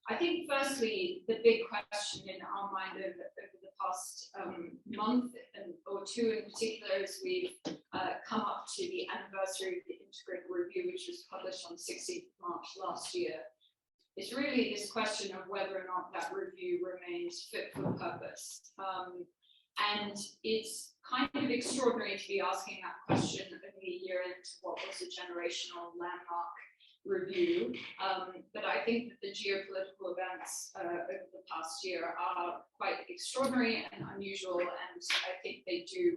I think firstly, the big question in our mind over the past month or two in particular, as we've come up to the anniversary of the Integrated Review, which was published on 16th March last year, is really this question of whether or not that review remains fit for purpose. And it's kind of extraordinary to be asking that question only a year into what was a generational landmark review. But I think that the geopolitical events over the past year are quite extraordinary and unusual, and I think they do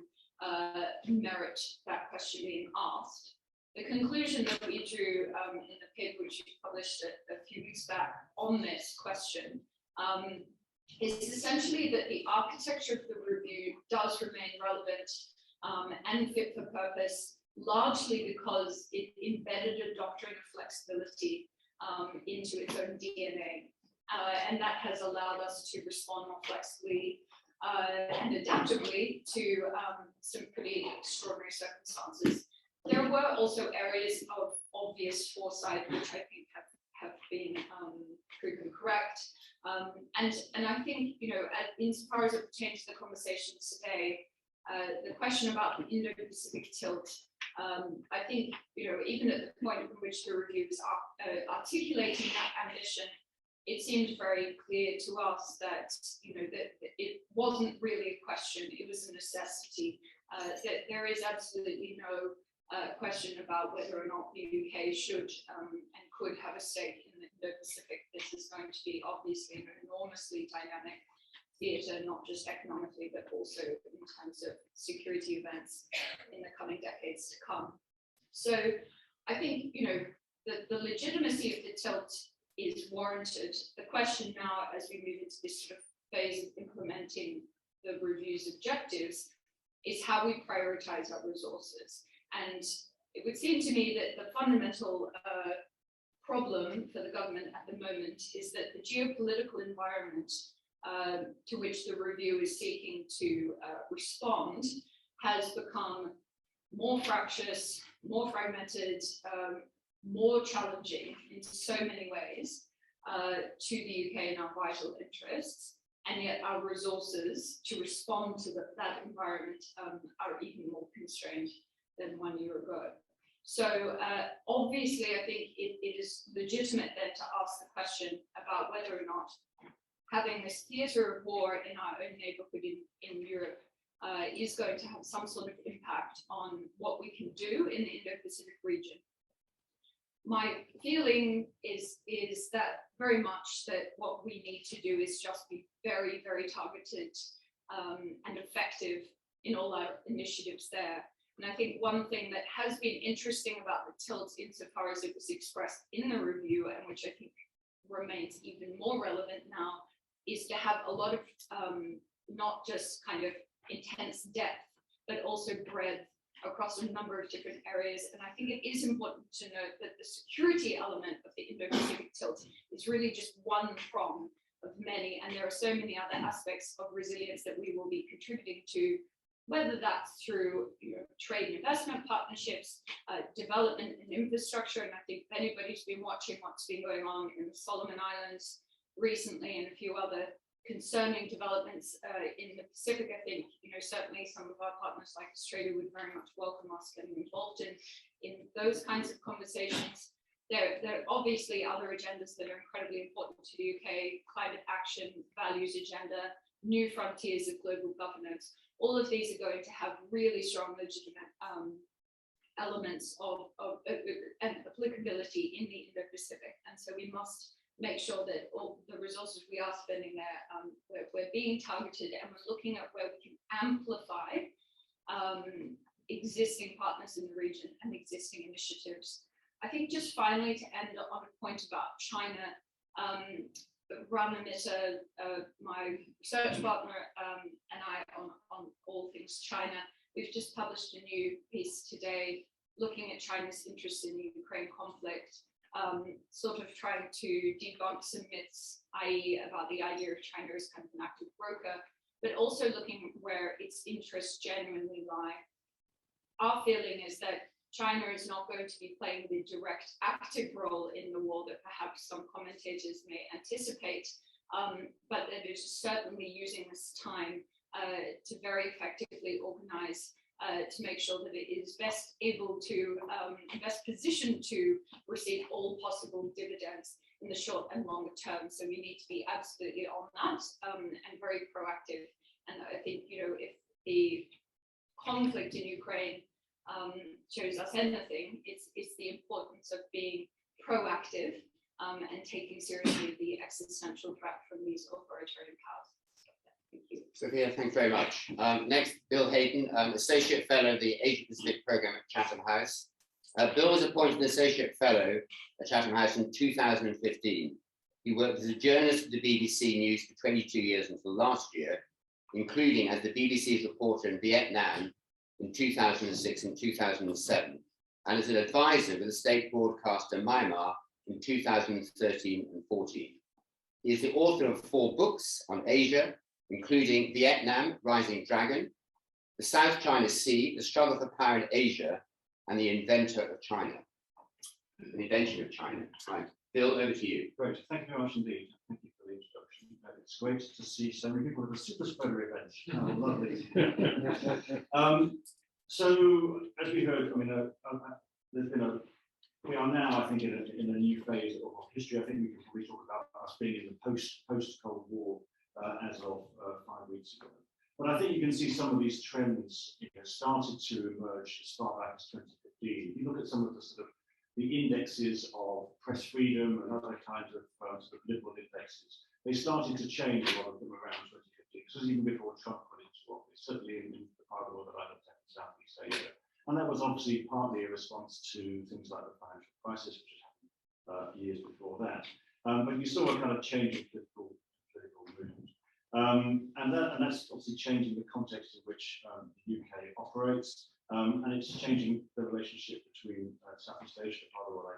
merit that question being asked. The conclusion that we drew in the paper which we published a few weeks back on this question is essentially that the architecture of the review does remain relevant and fit for purpose, largely because it embedded a doctrine of flexibility into its own DNA. And that has allowed us to respond more flexibly and adaptively to some pretty extraordinary circumstances. There were also areas of obvious foresight, which I think have been proven correct. And I think, you know, insofar as it pertains to the conversations today, the question about the Indo-Pacific tilt, I think, you know, even at the point in which the review was articulating that ambition, it seemed very clear to us that, you know, that it wasn't really a question, it was a necessity, that there is absolutely no question about whether or not the UK should and could have a stake in the Indo-Pacific. This is going to be obviously an enormously dynamic theatre, not just economically, but also in terms of security events in the coming decades to come. So I think, you know, the legitimacy of the tilt is warranted. The question now, as we move into this sort of phase of implementing the review's objectives, is how we prioritize our resources. And it would seem to me that the fundamental problem for the government at the moment is that the geopolitical environment to which the review is seeking to respond has become more fractious, more fragmented, more challenging in so many ways to the UK and our vital interests, and yet our resources to respond to that environment are even more constrained than 1 year ago. So obviously, I think it is legitimate then to ask the question about whether or not having this theatre of war in our own neighbourhood in Europe is going to have some sort of impact on what we can do in the Indo-Pacific region. My feeling is that very much that what we need to do is just be very, very targeted and effective in all our initiatives there. And I think one thing that has been interesting about the tilt, insofar as it was expressed in the review, and which I think remains even more relevant now, is to have a lot of not just kind of intense depth, but also breadth across a number of different areas. And I think it is important to note that the security element of the Indo-Pacific tilt is really just one prong of many, and there are so many other aspects of resilience that we will be contributing to, whether that's through, you know, trade and investment partnerships, development and infrastructure. And I think if anybody's been watching what's been going on in the Solomon Islands recently and a few other concerning developments in the Pacific, I think, you know, certainly some of our partners like Australia would very much welcome us getting involved in those kinds of conversations. There are obviously other agendas that are incredibly important to the UK: climate action, values agenda, new frontiers of global governance. All of these are going to have really strong legitimate elements of applicability in the Indo-Pacific. And so we must make sure that all the resources we are spending there, we're being targeted, and we're looking at where we can amplify existing partners in the region and existing initiatives. I think just finally, to end on a point about China, Rana Mitter, my research partner, and I on all things China, we've just published a new piece today looking at China's interest in the Ukraine conflict, sort of trying to debunk some myths, i.e. about the idea of China as kind of an active broker, but also looking where its interests genuinely lie. Our feeling is that China is not going to be playing the direct active role in the war that perhaps some commentators may anticipate, but that it is certainly using this time to very effectively organize to make sure that it is best able to, best positioned to receive all possible dividends in the short and longer term. So we need to be absolutely on that and very proactive. And I think, you know, if the conflict in Ukraine shows us anything, it's the importance of being proactive and taking seriously the existential threat from these authoritarian powers. Thank you. Sophia, thanks very much. Next, Bill Hayden, Associate Fellow of the Asia-Pacific Programme at Chatham House. Bill was appointed an Associate Fellow at Chatham House in 2015. He worked as a journalist with the BBC News for 22 years until last year, including as the BBC's reporter in Vietnam in 2006 and 2007, and as an advisor with the state broadcaster Myanmar in 2013 and 14. He is the author of 4 books on Asia, including Vietnam, Rising Dragon, The South China Sea, The Struggle for Power in Asia, and The Inventor of China. The Invention of China. Right. Bill, over to you. Great. Thank you very much indeed. Thank you for the introduction. It's great to see so many people at a super spreader event. Oh, lovely. So, as we heard, I mean, there's been we are now, I think, in a new phase of history. I think we can probably talk about us being in the post-Cold War as of 5 weeks ago. But I think you can see some of these trends started to emerge as far back as 2015. If you look at some of the sort of the indexes of press freedom and other kinds of sort of liberal indexes, they started to change, a lot of them, around 2015. This was even before Trump went into office, certainly in the part of the world that I looked at in Southeast Asia. And that was obviously partly a response to things like the financial crisis, which happened years before that. But you saw a kind of change in political movement. And that's obviously changing the context in which the UK operates, and it's changing the relationship between Southeast Asia, part of what I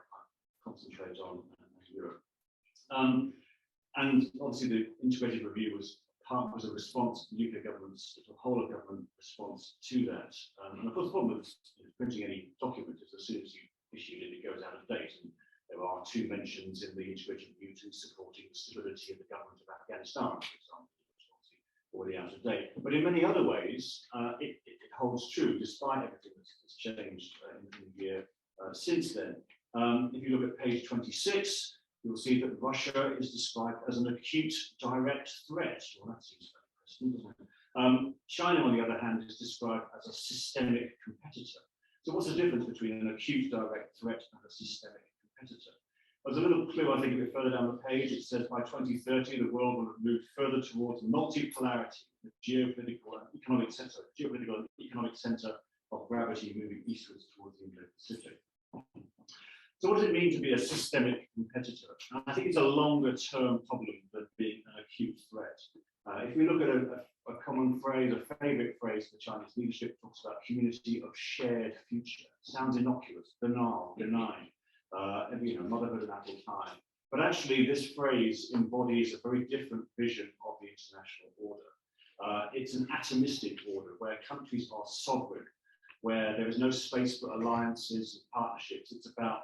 concentrate on, and Europe. And obviously the integrated review was a response to the UK government's, the whole of government response to that. And of course the problem with printing any document is as soon as you issue it, it goes out of date. And there are 2 mentions in the integrated review to supporting the stability of the government of Afghanistan, for example, which is obviously already out of date. But in many other ways, it holds true, despite everything that's changed in the year since then. If you look at page 26, you'll see that Russia is described as an acute direct threat. Well, that seems very interesting, doesn't it? China, on the other hand, is described as a systemic competitor. So what's the difference between an acute direct threat and a systemic competitor? There's a little clue, I think, a bit further down the page. It says by 2030, the world will have moved further towards multipolarity, the geopolitical and economic center of gravity moving eastwards towards the Indo-Pacific. So what does it mean to be a systemic competitor? I think it's a longer term problem than being an acute threat. If we look at a common phrase, a favorite phrase for Chinese leadership, talks about community of shared future. Sounds innocuous, banal, benign, motherhood and apple pie. But actually this phrase embodies a very different vision of the international order. It's an atomistic order where countries are sovereign, where there is no space for alliances and partnerships. It's about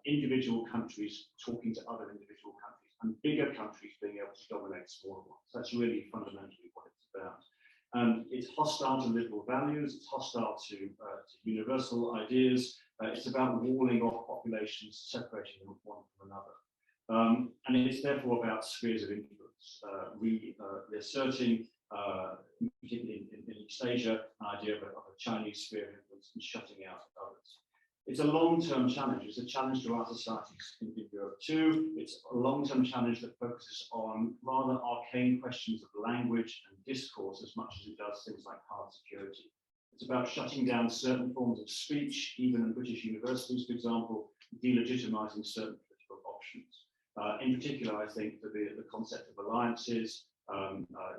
individual countries talking to other individual countries, and bigger countries being able to dominate smaller ones. That's really fundamentally what it's about. It's hostile to liberal values, it's hostile to universal ideas, it's about walling off populations, separating them one from another. And it's therefore about spheres of influence, reasserting, particularly in East Asia, an idea of a Chinese sphere of influence and shutting out others. It's a long-term challenge. It's a challenge to our societies in Europe too. It's a long-term challenge that focuses on rather arcane questions of language and discourse as much as it does things like hard security. It's about shutting down certain forms of speech, even in British universities, for example, delegitimizing certain political options. In particular, I think that the concept of alliances,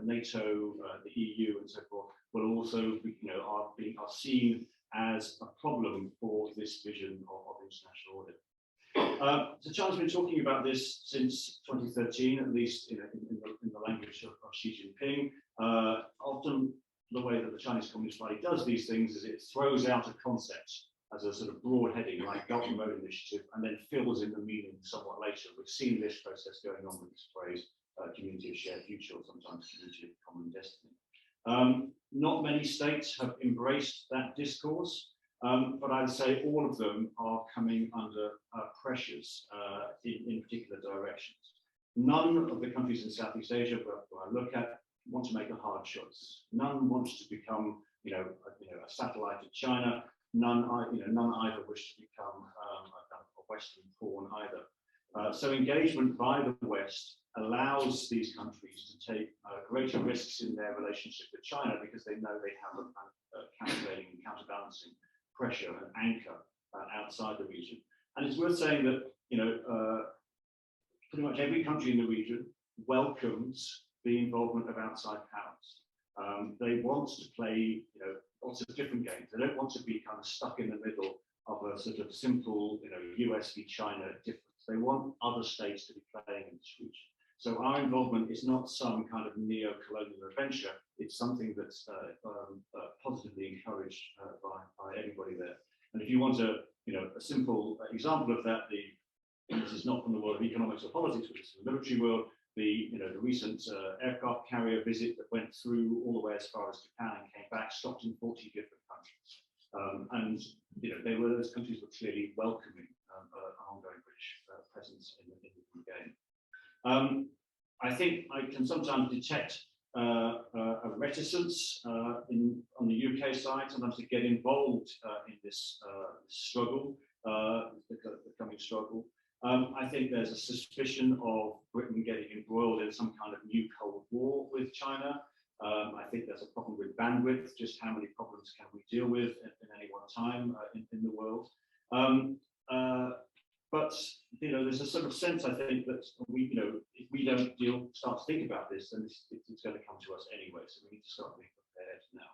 NATO, the EU, and so forth, will also, are seen as a problem for this vision of international order. So China's been talking about this since 2013, at least in the language of Xi Jinping. Often the way that the Chinese Communist Party does these things is it throws out a concept as a sort of broad heading like Belt and Road Initiative, and then fills in the meaning somewhat later. We've seen this process going on with this phrase, community of shared future, or sometimes community of common destiny. Not many states have embraced that discourse, but I'd say all of them are coming under pressures in particular directions. None of the countries in Southeast Asia who I look at want to make a hard choice. None wants to become, a satellite of China. None either wish to become a Western pawn either. So engagement by the West allows these countries to take greater risks in their relationship with China because they know they have a countervailing and counterbalancing pressure and anchor outside the region. And it's worth saying that pretty much every country in the region welcomes the involvement of outside powers. They want to play lots of different games. They don't want to be kind of stuck in the middle of a sort of simple US v China difference. They want other states to be playing in this region. So our involvement is not some kind of neo-colonial adventure. It's something that's positively encouraged by everybody there. And if you want a simple example of that, this is not from the world of economics or politics, but it's from the military world. The recent aircraft carrier visit that went through all the way as far as Japan and came back, stopped in 40 different countries. Those countries were clearly welcoming an ongoing British presence in the game. I think I can sometimes detect a reticence on the UK side, sometimes to get involved in this struggle, the coming struggle. I think there's a suspicion of Britain getting embroiled in some kind of new Cold War with China. I think there's a problem with bandwidth, just how many problems can we deal with in any one time in the world. But there's a sort of sense, I think, that if we don't start to think about this, then it's going to come to us anyway. So we need to start being prepared now.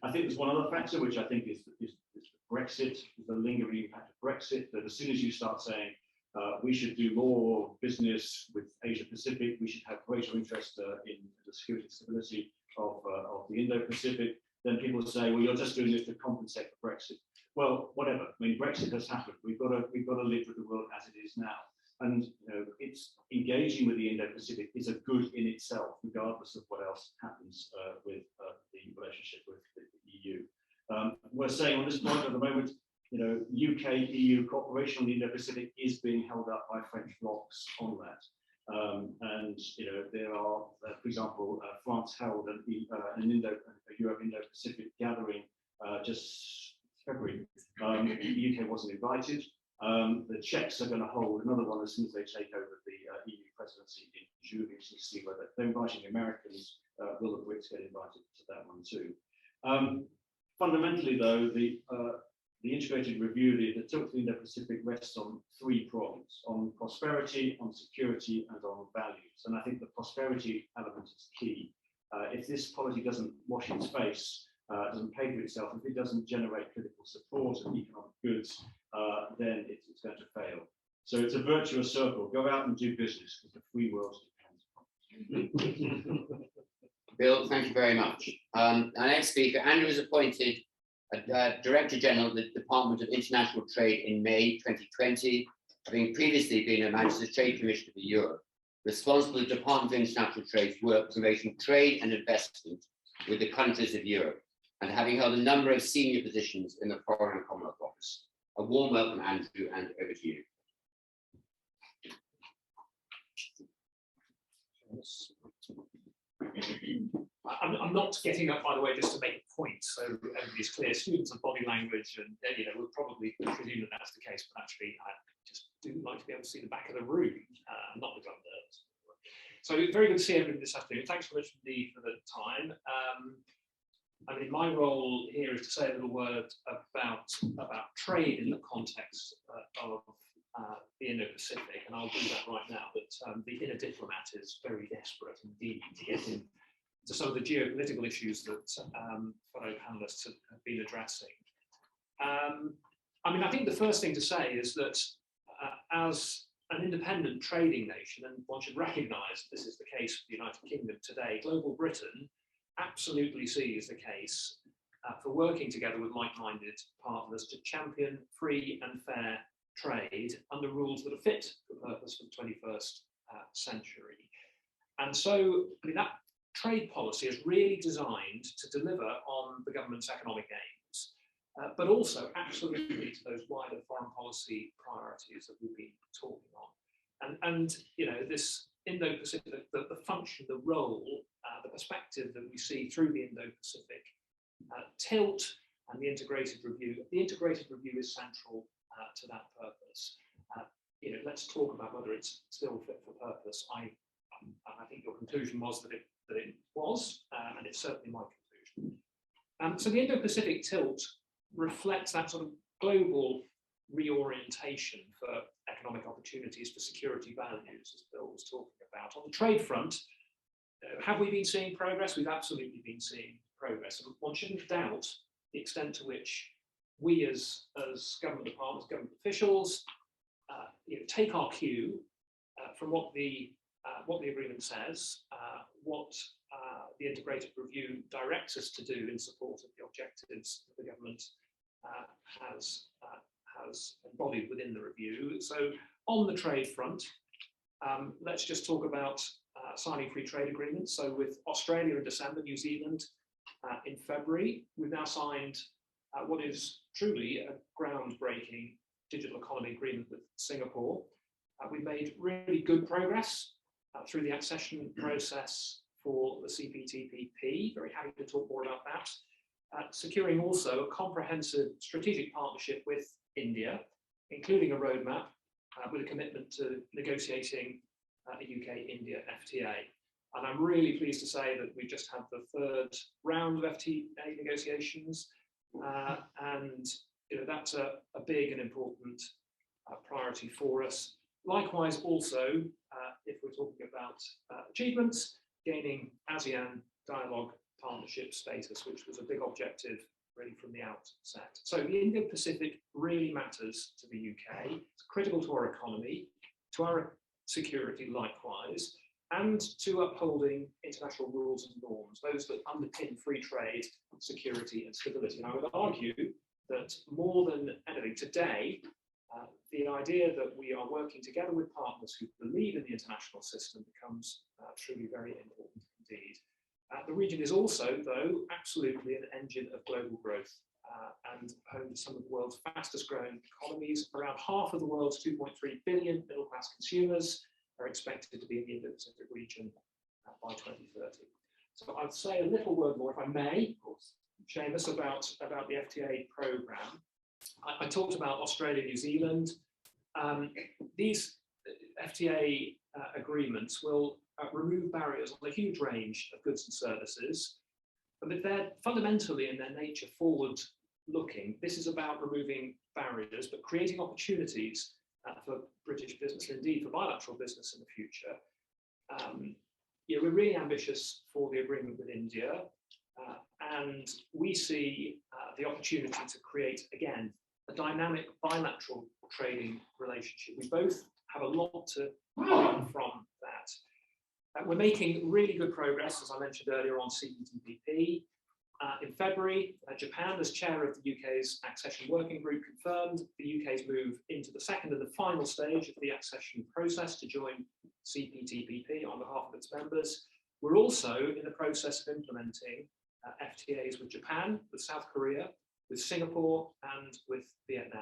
I think there's one other factor, which I think is Brexit, the lingering impact of Brexit, that as soon as you start saying, we should do more business with Asia-Pacific, we should have greater interest in the security and stability of the Indo-Pacific, then people say, well, you're just doing this to compensate for Brexit. Well, whatever. I mean, Brexit has happened. We've got to live with the world as it is now. And it's engaging with the Indo-Pacific is a good in itself, regardless of what else happens with the relationship with the EU. We're saying on this point at the moment, UK-EU cooperation on the Indo-Pacific is being held up by French blocs on that. There are, for example, France held a Europe-Indo-Pacific gathering just February. The UK wasn't invited. The Czechs are going to hold another one as soon as they take over the EU presidency in June, to see whether they're inviting the Americans. Will the Brits get invited to that one too? Fundamentally, though, the integrated review, the tilt of the Indo-Pacific rests on three prongs: on prosperity, on security, and on values. And I think the prosperity element is key. If this policy doesn't wash its face, doesn't pay for itself, if it doesn't generate political support and economic goods, then it's going to fail. So it's a virtuous circle. Go out and do business, because the free world depends on it. Bill, thank you very much. Our next speaker, Andrew was appointed Director General of the Department of International Trade in May 2020, having previously been a Manchester Trade Commissioner for Europe, responsible for the Department of International Trade's work promoting trade and investment with the countries of Europe, and having held a number of senior positions in the Foreign and Commonwealth Office. A warm welcome, Andrew, and over to you. I'm not getting up, by the way, just to make a point, so everybody's clear. Students of body language, and would probably presume that that's the case, but actually, I just do like to be able to see the back of the room, not the glove nerves. So very good to see everybody this afternoon. Thanks very much for the time. I mean, my role here is to say a little word about trade in the context of the Indo-Pacific, and I'll do that right now. But the inner diplomat is very desperate indeed to get into some of the geopolitical issues that fellow panelists have been addressing. I mean, I think the first thing to say is that as an independent trading nation, and one should recognise this is the case for the United Kingdom today, global Britain absolutely sees the case for working together with like-minded partners to champion free and fair trade under rules that are fit for purpose for the 21st century. And so, I mean, that trade policy is really designed to deliver on the government's economic aims, but also absolutely to those wider foreign policy priorities that we've been talking on. And you know, this Indo-Pacific, the function, the role, the perspective that we see through the Indo-Pacific tilt and the integrated review. The integrated review is central to that purpose. You know, let's talk about whether it's still fit for purpose. I think your conclusion was that it was, and it's certainly my conclusion. So the Indo-Pacific tilt reflects that sort of global reorientation for economic opportunities, for security values, as Bill was talking about. On the trade front, have we been seeing progress? We've absolutely been seeing progress. And one shouldn't doubt the extent to which we as government departments, government officials, you know, take our cue from what the agreement says, what the integrated review directs us to do in support of the objectives that the government has embodied within the review. So on the trade front, let's just talk about signing free trade agreements. So with Australia in December, New Zealand in February, we've now signed what is truly a groundbreaking digital economy agreement with Singapore. We've made really good progress through the accession process for the CPTPP. Very happy to talk more about that. Securing also a comprehensive strategic partnership with India, including a roadmap with a commitment to negotiating a UK-India FTA. And I'm really pleased to say that we've just had the third round of FTA negotiations, and you know, that's a big and important priority for us. Likewise, also, if we're talking about achievements, gaining ASEAN dialogue partnership status, which was a big objective really from the outset. So the Indo-Pacific really matters to the UK. It's critical to our economy, to our security likewise, and to upholding international rules and norms, those that underpin free trade, security and stability. And I would argue that more than anything today, the idea that we are working together with partners who believe in the international system becomes truly very important indeed. The region is also, though, absolutely an engine of global growth and home to some of the world's fastest growing economies. Around half of the world's 2.3 billion middle class consumers are expected to be in the Indo-Pacific region by 2030. So I'd say a little word more, if I may, of course, Seamus, about the FTA programme. I talked about Australia, New Zealand. These FTA agreements will remove barriers on a huge range of goods and services, but they're fundamentally in their nature forward-looking. This is about removing barriers, but creating opportunities for British business, and indeed for bilateral business in the future. Yeah, we're really ambitious for the agreement with India, and we see the opportunity to create, again, a dynamic bilateral trading relationship. We both have a lot to learn from that. We're making really good progress, as I mentioned earlier, on CPTPP. In February, Japan, as chair of the UK's accession working group, confirmed the UK's move into the second and the final stage of the accession process to join CPTPP on behalf of its members. We're also in the process of implementing FTAs with Japan, with South Korea, with Singapore, and with Vietnam.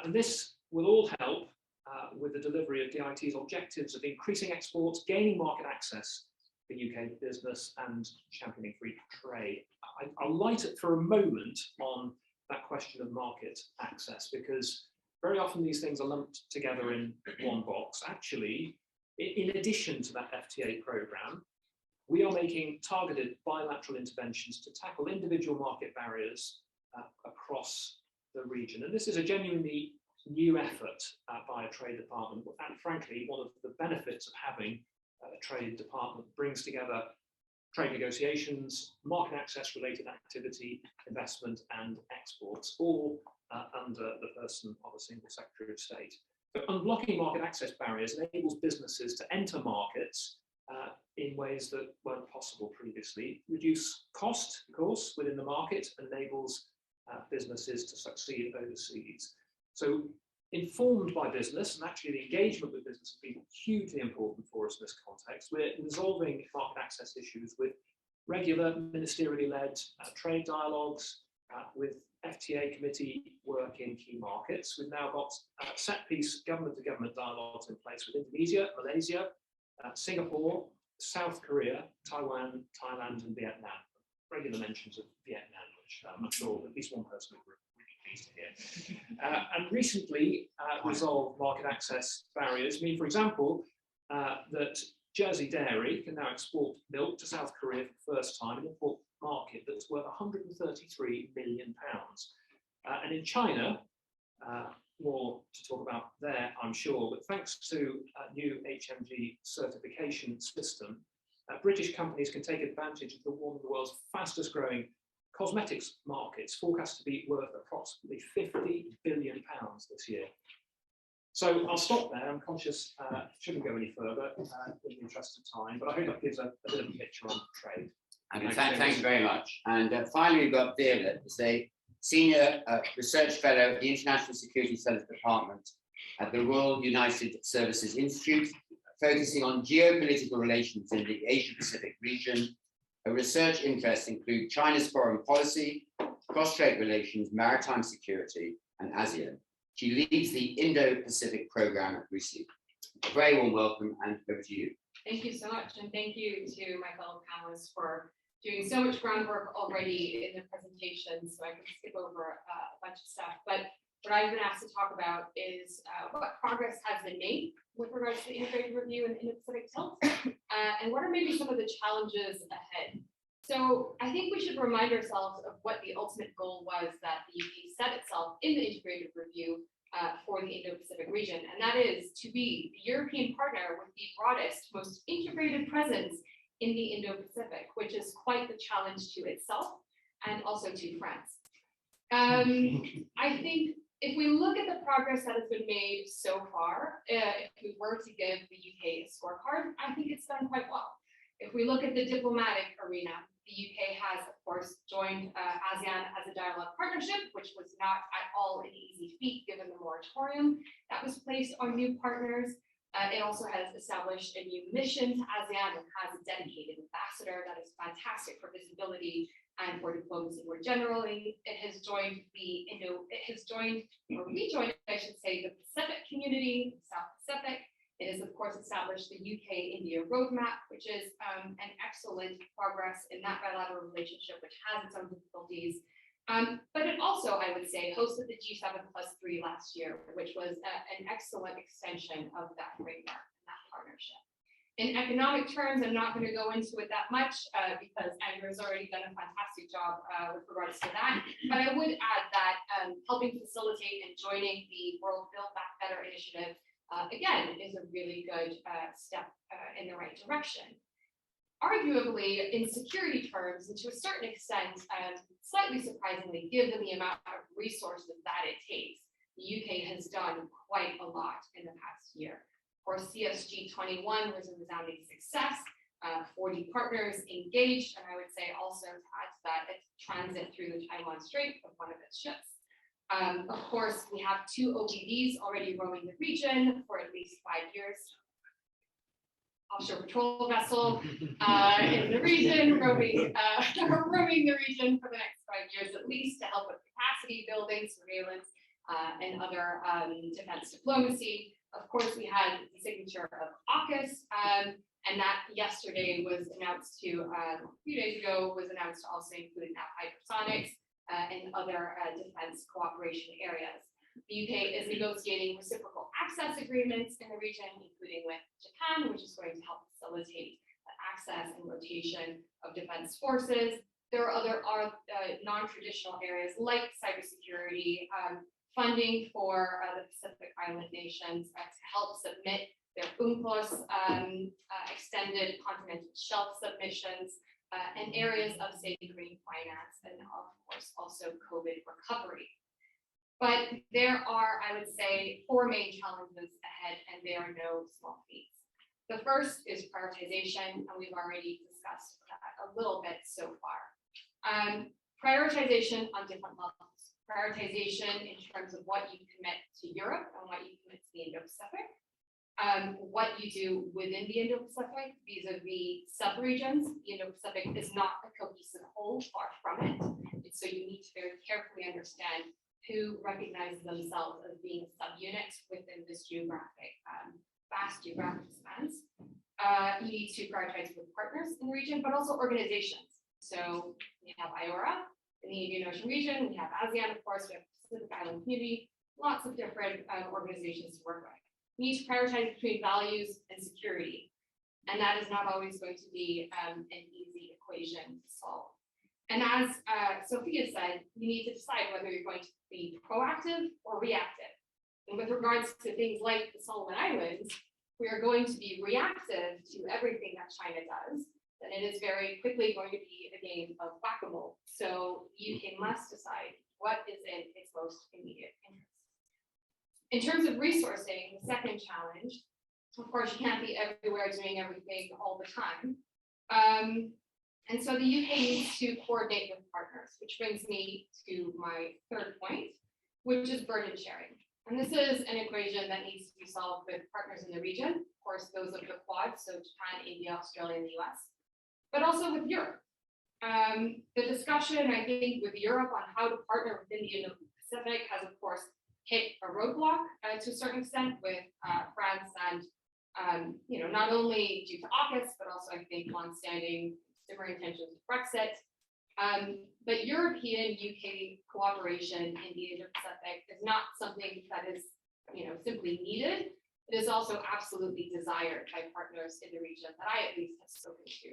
And this will all help with the delivery of DIT's objectives of increasing exports, gaining market access for UK business, and championing free trade. I'll light it for a moment on that question of market access, because very often these things are lumped together in one box. Actually, in addition to that FTA programme, we are making targeted bilateral interventions to tackle individual market barriers across the region. And this is a genuinely new effort by a trade department, and frankly, one of the benefits of having a trade department brings together trade negotiations, market access related activity, investment and exports, all under the person of a single Secretary of State. So unblocking market access barriers enables businesses to enter markets in ways that weren't possible previously. obviously, reduce cost, of course, within the market, enables businesses to succeed overseas. So informed by business, and actually the engagement with business has been hugely important for us in this context. We're resolving market access issues with regular ministerially led trade dialogues, with FTA committee work in key markets. We've now got set-piece government-to-government dialogues in place with Indonesia, Malaysia, Singapore, South Korea, Taiwan, Thailand, and Vietnam. Regular mentions of Vietnam, which I'm sure at least one person would be really pleased to hear. And recently resolved market access barriers mean, for example, that Jersey Dairy can now export milk to South Korea for the first time, an import market that's worth £133 million. And in China, more to talk about there, I'm sure, but thanks to a new HMG certification system, British companies can take advantage of one of the world's fastest growing cosmetics markets, forecast to be worth approximately £50 billion this year. So I'll stop there. I'm conscious shouldn't go any further in the interest of time, but I hope that gives a bit of a picture on trade. Thank you very much. And finally, we've got Violet, who's a Senior Research Fellow at the International Security Studies Department at the Royal United Services Institute, focusing on geopolitical relations in the Asia-Pacific region. Her research interests include China's foreign policy, cross-strait relations, maritime security, and ASEAN. She leads the Indo-Pacific program at RISI. A very warm welcome, and over to you. Thank you so much, and thank you to my fellow panelists for doing so much groundwork already in the presentation, so I can skip over a bunch of stuff. But what I've been asked to talk about is what progress has been made with regards to the integrated review in the Pacific Tilt, and what are maybe some of the challenges ahead. So I think we should remind ourselves of what the ultimate goal was that the UK set itself in the integrated review for the Indo-Pacific region, and that is to be the European partner with the broadest, most integrated presence in the Indo-Pacific, which is quite the challenge to itself and also to France. I think if we look at the progress that has been made so far, if we were to give the UK a scorecard, I think it's done quite well. If we look at the diplomatic arena, the UK has, of course, joined ASEAN as a dialogue partnership, which was not at all an easy feat given the moratorium that was placed on new partners. It also has established a new mission to ASEAN and has a dedicated ambassador that is fantastic for visibility and for diplomacy more generally. It has joined rejoined, I should say, the Pacific community, South Pacific. It has, of course, established the UK-India roadmap, which is an excellent progress in that bilateral relationship, which has its own difficulties. But it also, I would say, hosted the G7+3 last year, which was an excellent extension of that framework and that partnership. In economic terms, I'm not going to go into it that much because Andrew has already done a fantastic job with regards to that. But I would add that helping facilitate and joining the World Build Back Better initiative, again, is a really good step in the right direction. Arguably, in security terms, and to a certain extent, slightly surprisingly, given the amount of resources that it takes, the UK has done quite a lot in the past year. Of course, CSG 21 was a resounding success, 40 partners engaged, and I would say also to add to that, it's transit through the Taiwan Strait of one of its ships. Of course, we have 2 OPVs already roaming the region for at least 5 years. Offshore patrol vessel in the region, roaming the region for the next 5 years at least to help with capacity building, surveillance, and other defense diplomacy. Of course, we had the signature of AUKUS, and that yesterday was announced to, a few days ago, was announced to also include now hypersonics and other defense cooperation areas. The UK is negotiating reciprocal access agreements in the region, including with Japan, which is going to help facilitate the access and rotation of defense forces. There are other non-traditional areas like cybersecurity, funding for the Pacific Island nations to help submit their UNCLOS extended continental shelf submissions, and areas of safe green finance, and of course also COVID recovery. But there are, I would say, 4 main challenges ahead, and they are no small feats. The first is prioritization, and we've already discussed that a a little bit so far. Prioritization on different levels. Prioritization in terms of what you commit to Europe and what you commit to the Indo-Pacific. What you do within the Indo-Pacific vis-a-vis sub-regions. The Indo-Pacific is not a cohesive whole, far from it. And so you need to very carefully understand who recognizes themselves as being subunits within this geographic, vast geographic spans. You need to prioritize with partners in the region, but also organizations. So we have IORA in the Indian Ocean region, we have ASEAN, of course, we have Pacific Island Community, lots of different organizations to work with. We need to prioritize between values and security. And that is not always going to be an easy equation to solve. And as Sophia said, you need to decide whether you're going to be proactive or reactive. And with regards to things like the Solomon Islands, we are going to be reactive to everything that China does, then it is very quickly going to be a game of whack-a-mole. So UK must decide what is in its most immediate interest. In terms of resourcing, the second challenge, of course, you can't be everywhere doing everything all the time. And so the UK needs to coordinate with partners, which brings me to my third point, which is burden sharing. And this is an equation that needs to be solved with partners in the region, of course, those of the Quad, so Japan, India, Australia, and the US, but also with Europe. The discussion, I think, with Europe on how to partner within the Indo-Pacific has, of course, hit a roadblock to a certain extent with France and, not only due to AUKUS, but also, I think, longstanding consumer intentions with Brexit. But European UK cooperation in the Indo-Pacific is not something that is, simply needed. It is also absolutely desired by partners in the region that I at least have spoken to.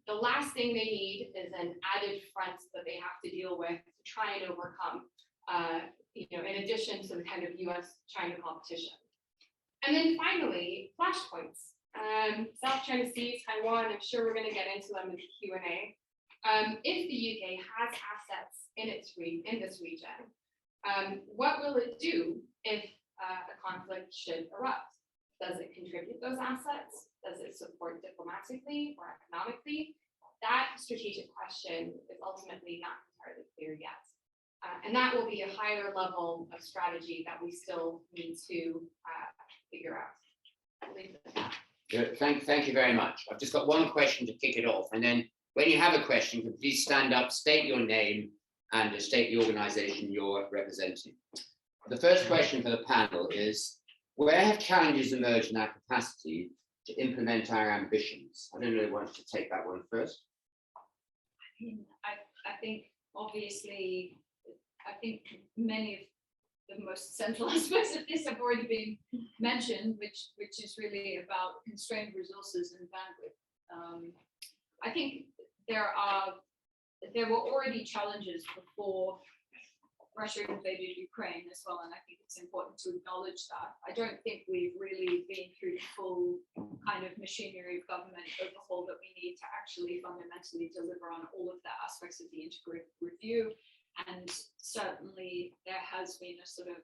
The last thing they need is an added front that they have to deal with to try and overcome, in addition to the kind of US-China competition. And then finally, flashpoints. South China Sea, Taiwan, I'm sure we're going to get into them in the Q&A. If the UK has assets in this region, what will it do if a conflict should erupt? Does it contribute those assets? Does it support diplomatically or economically? That strategic question is ultimately not entirely clear yet. And that will be a higher level of strategy that we still need to figure out. I'll leave it at that. Good. Thank you very much. I've just got one question to kick it off. And then when you have a question, can please stand up, state your name, and state the organization you're representing. The first question for the panel is, where have challenges emerged in our capacity to implement our ambitions? I don't know who wants to take that one first. I think obviously, many of the most central aspects of this have already been mentioned, which is really about constrained resources and bandwidth. I think there were already challenges before Russia invaded Ukraine as well, and I think it's important to acknowledge that. I don't think we've really been through the full kind of machinery of government overhaul that we need to actually fundamentally deliver on all of the aspects of the integrated review. And certainly there has been a sort of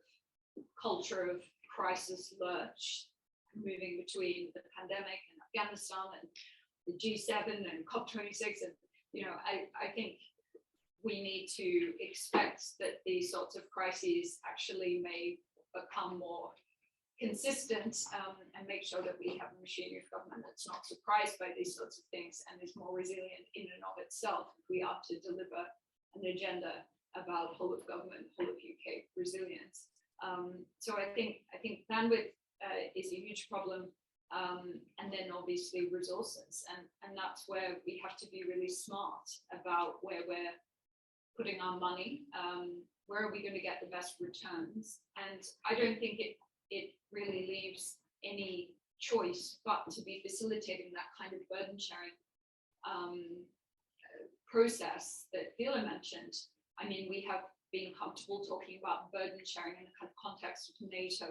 culture of crisis lurch moving between the pandemic and Afghanistan and the G7 and COP26. And, I think we need to expect that these sorts of crises actually may become more consistent and make sure that we have a machinery of government that's not surprised by these sorts of things and is more resilient in and of itself if we are to deliver an agenda about whole of government, whole of UK resilience. So I think bandwidth is a huge problem, and then obviously resources, and that's where we have to be really smart about where we're putting our money, where are we going to get the best returns, and I don't think it really leaves any choice but to be facilitating that kind of burden sharing process that Phila mentioned. I mean, we have been comfortable talking about burden sharing in the kind of context of NATO.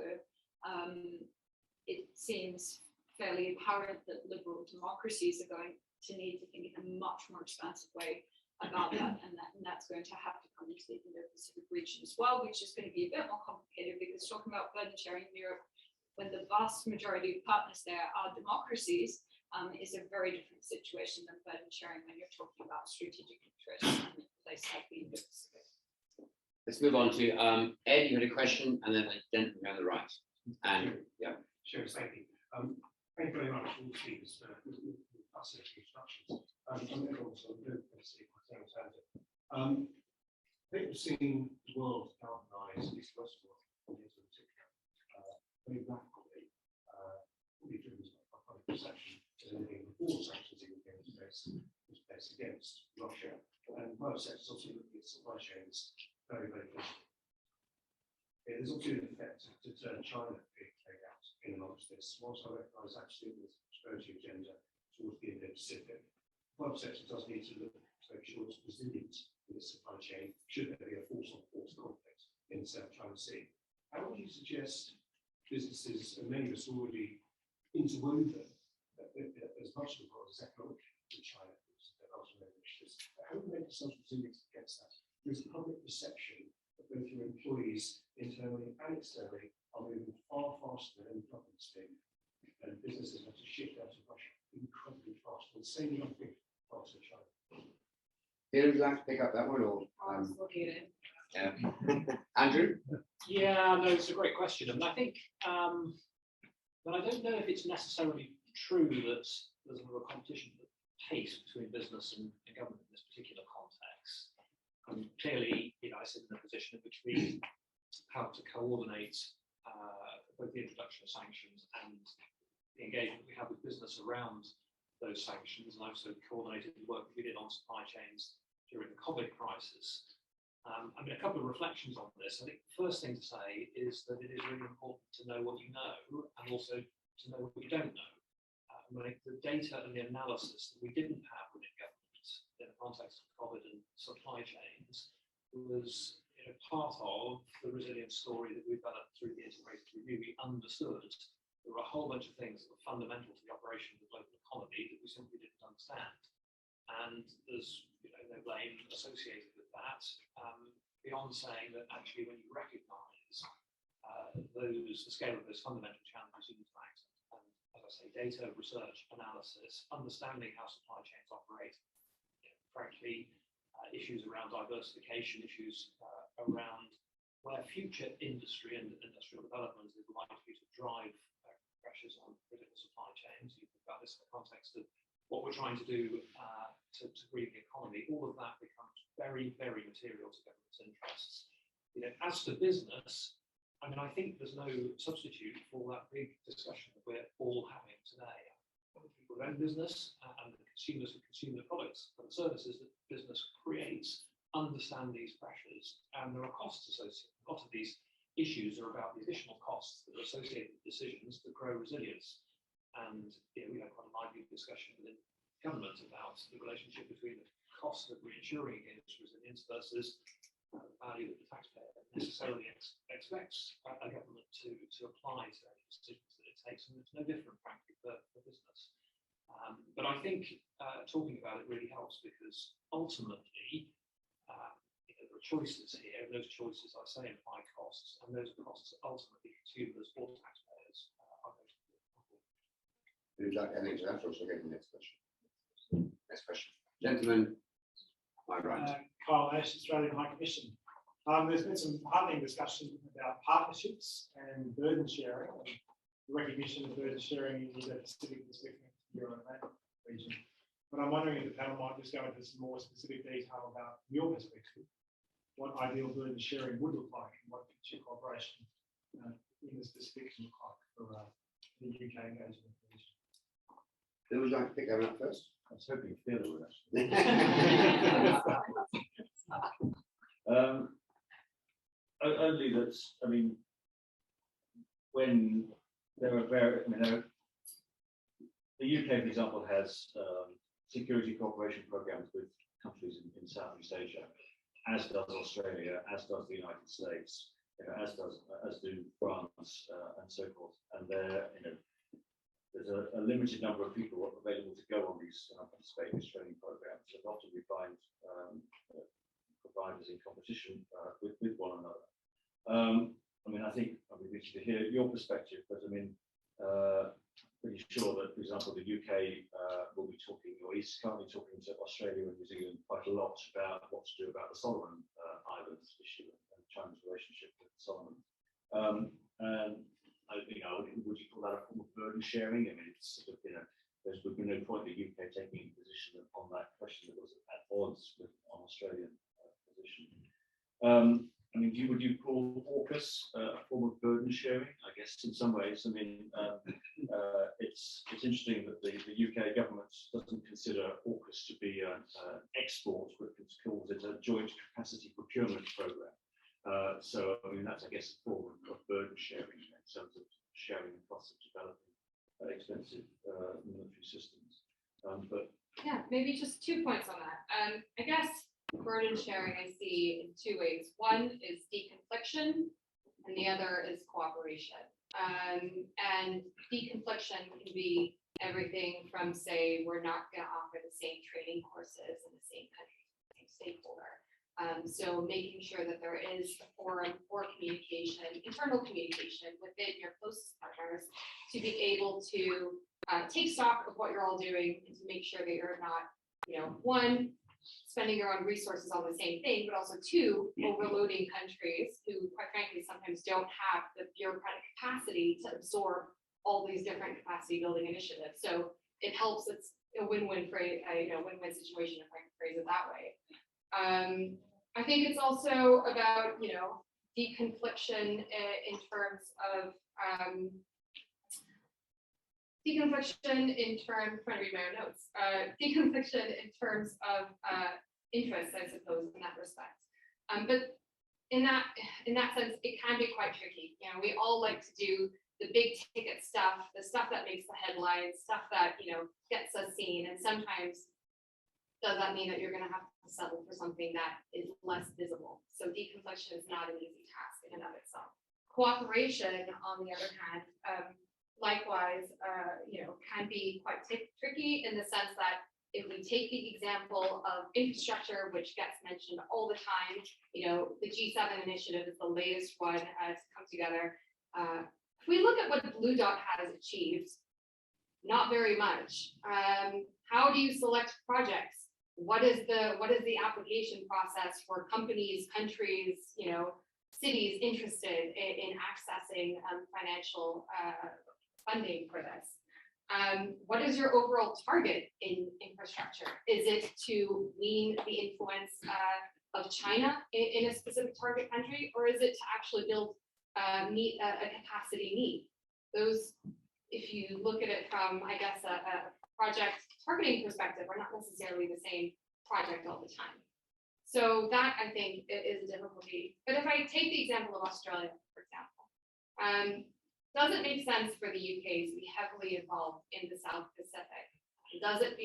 It seems fairly apparent that liberal democracies are going to need to think in a much more expansive way about that, and that's going to have to come into the Indo-Pacific region as well, which is going to be a bit more complicated because talking about burden sharing in Europe, when the vast majority of partners there are democracies, is a very different situation than burden sharing when you're talking about strategic interests in a place like the Indo-Pacific. Let's move on to Ed. You had a question, and then a gentleman on the right. And yeah, sure, thank you. Thank you very much for all the speakers for fascinating instructions. I'm also good to see myself as it. I think we've seen the world galvanise, at least the Western world, in particular, very rapidly, probably driven by public perception, anything before sanctions even came into place was placed against Russia. And private sector is also looking at supply chains very, very closely. There's also an effect to turn China being played out in amongst this. Whilst I recognise actually the prosperity agenda towards the Indo-Pacific, private sector does need to look to make sure it's resilient in the supply chain, should there be a force-on-force conflict in the South China Sea. How would you suggest businesses, and many of us already interwoven as much of the world as economic in China, how do we make ourselves resilient against that? Because the public perception that both your employees internally and externally are moving far faster than government speed, and businesses have to shift out of Russia incredibly fast, and same nothing faster in China. Peter, would you like to pick up that one, or Andrew? Yeah, no, it's a great question, and I think, but I don't know if it's necessarily true that there's a competition for pace between business and government in this particular context. Clearly, I sit in a position in which we have to coordinate both the introduction of sanctions and the engagement we have with business around those sanctions, and I've also coordinated the work we did on supply chains during the COVID crisis. A couple of reflections on this. I think the first thing to say is that it is really important to know what you know and also to know what you don't know. The data and the analysis that we didn't have within government in the context of COVID and supply chains was part of the resilience story that we developed through the integrated review. We understood there were a whole bunch of things that were fundamental to the operation of the global economy that we simply didn't understand. And there's no blame associated with that, beyond saying that actually when you recognise the scale of those fundamental challenges, you need to act. And as I say, data, research, analysis, understanding how supply chains operate, frankly, issues around diversification, issues around where future industry and industrial development is likely to drive pressures on critical supply chains. You think about this in the context of what we're trying to do to green the economy. All of that becomes very, very material to government's interests. As for business, I think there's no substitute for that big discussion that we're all having today. The people who own business and the consumers who consume the products and the services that business creates understand these pressures, and there are costs associated. A lot of these issues are about the additional costs that are associated with decisions that grow resilience. And we had quite a lively discussion within government about the relationship between the cost of reinsuring against resilience versus the value that the taxpayer necessarily expects a government to apply to any decisions that it takes, and it's no different, frankly, for business. But I think talking about it really helps, because ultimately there are choices here, and those choices, I say, imply costs, and those costs ultimately consumers or taxpayers are going to be. Would you like anything to that, or shall I get the next question? Next question. Gentleman, my right. Kyle Ash, Australian High Commission. There's been some heartening discussion about partnerships and burden sharing, and the recognition of burden sharing in the Indo-Pacific Euro-Atlantic region. But I'm wondering if the panel might just go into some more specific detail about your perspective, what ideal burden sharing would look like, and what future cooperation in this Pacific can look like for the UK engagement in the region. Who would like to pick that up first? I was hoping Phil would actually. Only that, when there are the UK, for example, has security cooperation programs with countries in Southeast Asia, as does Australia, as does the United States, as do France and so forth. And there's a limited number of people available to go on these space training programs, and often we find providers in competition with one another. I think I'd be interested to hear your perspective, but pretty sure that, for example, the UK will be talking, or is currently talking to Australia and New Zealand quite a lot about what to do about the Solomon Islands issue and China's relationship with Solomon. And I think, would you call that a form of burden sharing? I mean, it's sort of, there's would be no point the UK taking a position on that question that was at odds with an Australian position. I mean, would you call AUKUS a form of burden sharing? I guess in some ways. I mean, it's interesting that the UK government doesn't consider AUKUS to be an export, but it calls it a joint capacity procurement program. So I mean, that's, I guess, a form of burden sharing in terms of sharing the costs of developing expensive military systems. But yeah, maybe just 2 points on that. I guess burden sharing I see in 2 ways. One is deconfliction, and the other is cooperation. And deconfliction can be everything from, say, we're not going to offer the same training courses in the same country, same stakeholder. So making sure that there is a forum for communication, internal communication within your closest partners to be able to take stock of what you're all doing and to make sure that you're not, one, spending your own resources on the same thing, but also 2, overloading countries who, quite frankly, sometimes don't have the bureaucratic capacity to absorb all these different capacity building initiatives. So it helps. It's a win-win win-win situation, if I can phrase it that way. I think it's also about, deconfliction in terms of deconfliction in terms, trying to read my own notes, deconfliction in terms of interests, I suppose, in that respect. But in that sense, it can be quite tricky. We all like to do the big ticket stuff, the stuff that makes the headlines, stuff that, gets us seen. And sometimes does that mean that you're going to have to settle for something that is less visible? So deconfliction is not an easy task in and of itself. Cooperation, on the other hand, likewise, can be quite tricky in the sense that if we take the example of infrastructure, which gets mentioned all the time, the G7 initiative is the latest one to come together. If we look at what Blue Dot has achieved, not very much. How do you select projects? What is the application process for companies, countries, cities interested in accessing financial funding for this? What is your overall target in infrastructure? Is it to wean the influence of China in a specific target country, or is it to actually meet a capacity need? Those, if you look at it from, I guess, a project targeting perspective, are not necessarily the same project all the time. So that, I think, is a difficulty. But if I take the example of Australia, for example, does it make sense for the UK to be heavily involved in the South Pacific? Does it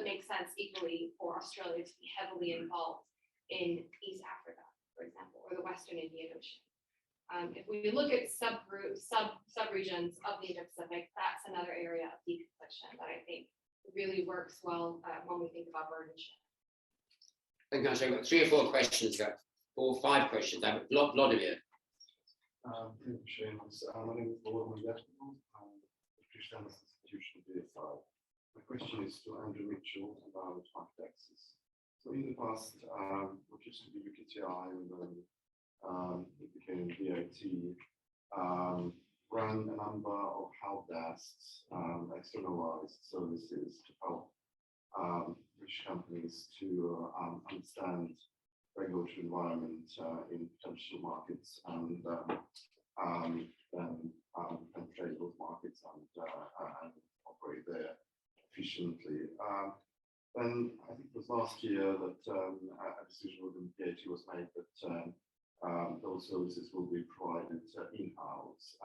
make sense equally for Australia to be heavily involved in East Africa, for example, or the Western Indian Ocean? If we look at sub-regions of the Indo-Pacific, that's another area of deconfliction that I think really works well when we think about burden sharing. Thank you. I've got 3 or 4 questions, 4 or 5 questions. I have Vladimir. Thank you, Seamus. My name is Volodymyr Yatkin. I'm the Christian Institution BSI. My question is to Andrew Mitchell about market access. So in the past, what used to be UKTI and then it became VIT, ran a number of help desks, externalized services to help British companies to understand regulatory environment in potential markets and penetrate those markets and operate there efficiently. Then I think it was last year that a decision within PAT was made that those services will be provided in-house.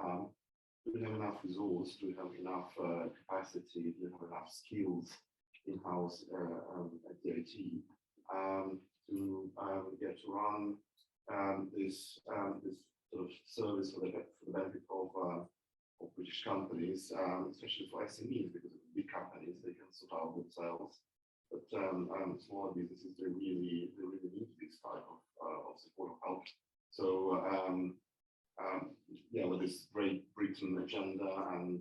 Do we have enough resource? Do we have enough capacity? Do we have enough skills in-house at DIT to get to run this sort of service for the benefit of British companies, especially for SMEs, because big companies they can sort out themselves. But smaller businesses they really need this type of support or help. So with this Great Britain agenda and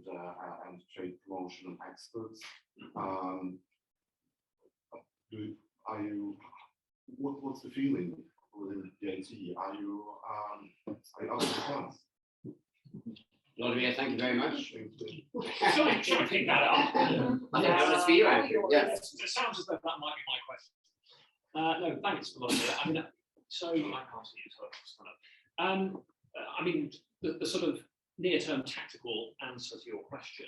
trade promotion and exports. What's the feeling within the DIT? Are you up to the task? Vladimir, thank you very much. Shall I pick that up? I think that was for you, Andrew. Yes. It sounds as though that might be my question. No, thanks for Vladimir. I mean, so I can't see you. So I mean, the sort of near-term tactical answer to your question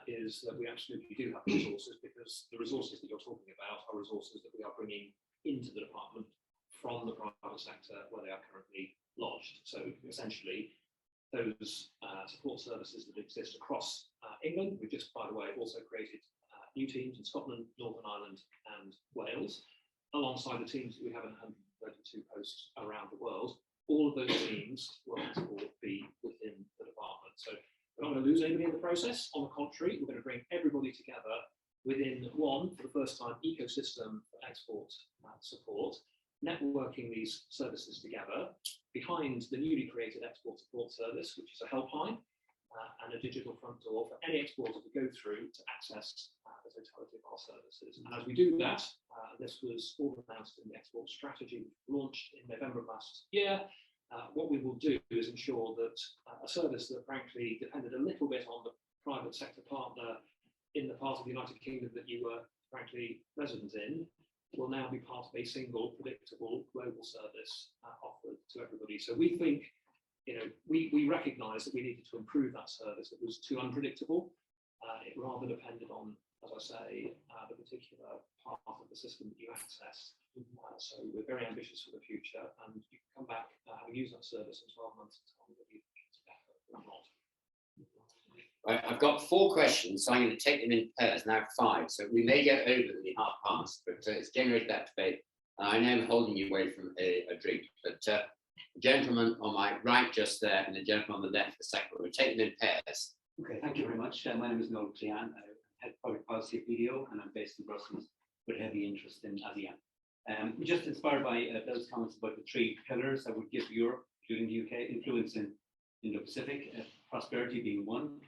is that we absolutely do have resources, because the resources that you're talking about are resources that we are bringing into the department from the private sector where they are currently lodged. So essentially, those support services that exist across England. We've just, by the way, also created new teams in Scotland, Northern Ireland and Wales, alongside the teams that we have in 132 posts around the world. All of those teams will be within the department. So we're not going to lose anybody in the process. On the contrary, we're going to bring everybody together within one, for the first time, ecosystem for export support, networking these services together behind the newly created Export Support Service, which is a helpline and a digital front door for any exporter to go through to access the totality of our services. And as we do that, this was all announced in the export strategy launched in November of last year. What we will do is ensure that a service that frankly depended a little bit on the private sector partner in the part of the United Kingdom that you were frankly resident in will now be part of a single, predictable global service offered to everybody. So we think, we recognise that we needed to improve that service. It was too unpredictable. It rather depended on, as I say, the particular part of the system that you access. So we're very ambitious for the future, and you can come back having used that service in 12 months and tell me whether you think it's better or not. I've got 4 questions, so I'm going to take them in pairs, now 5. So we may get over the half past, but it's generated that debate. I know I'm holding you away from a drink, but the gentleman on my right just there and the gentleman on the left, the second one, we'll take them in pairs. Okay, thank you very much. My name is Noel Clean. I'm head public policy at BDO, and I'm based in Brussels with heavy interest in ASEAN. Just inspired by Bill's comments about the 3 pillars that would give Europe, including the UK, influence in Indo-Pacific, prosperity being one.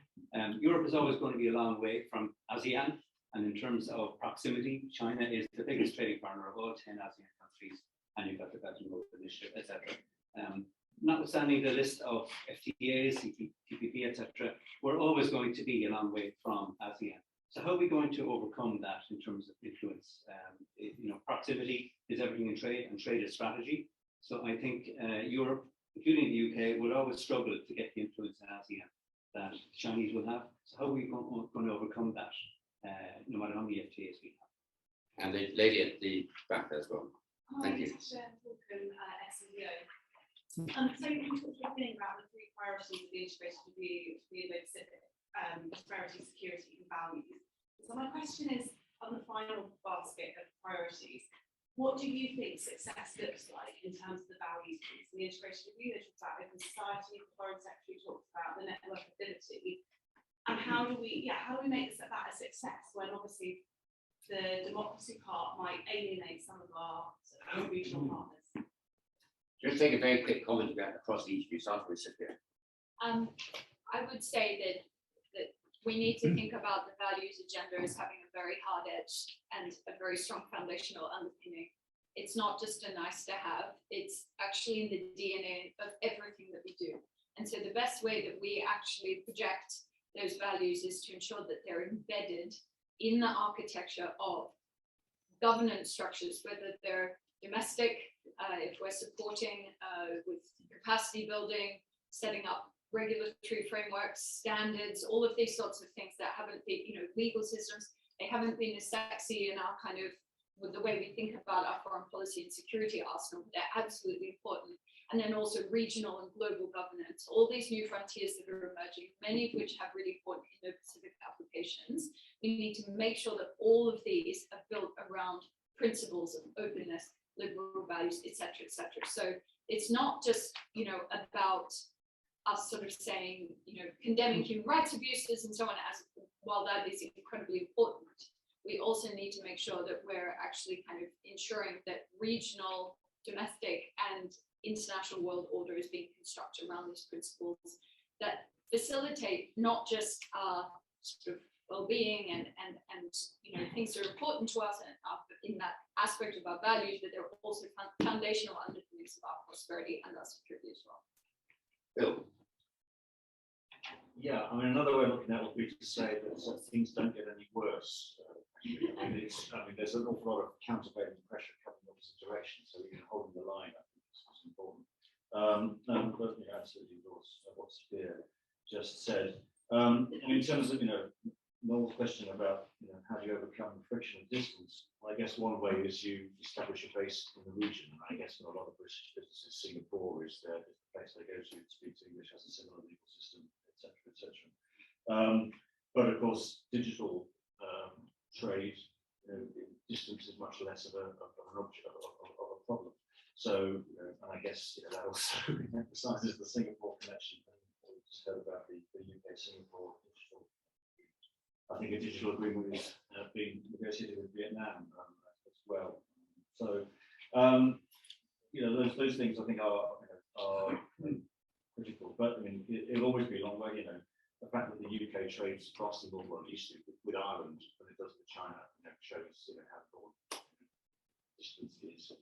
Europe is always going to be a long way from ASEAN, and in terms of proximity, China is the biggest trading partner of all 10 ASEAN countries, and you've got the Belt and Road Initiative, etc. Notwithstanding the list of FTAs, TPP, etc., we're always going to be a long way from ASEAN. So how are we going to overcome that in terms of influence? Proximity is everything in trade, and trade is strategy. So I think Europe, including the UK, will always struggle to get the influence in ASEAN that the Chinese will have. So how are we going to overcome that, no matter how many FTAs we have? And the lady at the back there as well. Thank you. So you talked at the beginning about the 3 priorities of the integrated review, the Indo-Pacific, prosperity, security, and values. So my question is, on the final basket of priorities, what do you think success looks like in terms of the values piece? In the integrated review, they talked about open society, the Foreign Secretary talks about the network ability. And how do we make that a success when obviously the democracy part might alienate some of our regional partners? Just take a very quick comment about across each view. Start with Sophia. I would say that we need to think about the values agenda as having a very hard edge and a very strong foundational underpinning. It's not just a nice to have, it's actually in the DNA of everything that we do. And so the best way that we actually project those values is to ensure that they're embedded in the architecture of governance structures, whether they're domestic, if we're supporting with capacity building, setting up regulatory frameworks, standards, all of these sorts of things that haven't been, legal systems, they haven't been as sexy in our kind of, with the way we think about our foreign policy and security arsenal, but they're absolutely important. And then also regional and global governance, all these new frontiers that are emerging, many of which have really important Indo-Pacific applications. We need to make sure that all of these are built around principles of openness, liberal values, etc., etc. So it's not just, about us sort of saying, condemning human rights abuses and so on, as while that is incredibly important, we also need to make sure that we're actually kind of ensuring that regional, domestic, and international world order is being constructed around these principles. that facilitate not just our sort of well-being and things that are important to us and in that aspect of our values, but they're also foundational underpinnings of our prosperity and our security as well. Bill. Yeah, I mean, another way of looking at it would be to say that things don't get any worse. I mean, there's an awful lot of countervailing pressure coming in opposite direction, so we're holding the line. I think is important. But absolutely, what Sophia just said. In terms of Noel's question about how do you overcome friction of distance, well, I guess one way is you establish a base in the region. I guess in a lot of British businesses, Singapore is the place they go to speak to English, has a similar legal system, etc., etc. But of course, digital trade, distance is much less of an object of a problem. So, and I guess that also emphasises the Singapore connection. We just heard about the UK-Singapore digital. I think a digital agreement is being negotiated with Vietnam as well. So, those things I think are critical. But I mean, it'll always be a long way. The fact that the UK trades across the border, at least with Ireland, than it does with China, shows how broad distance is.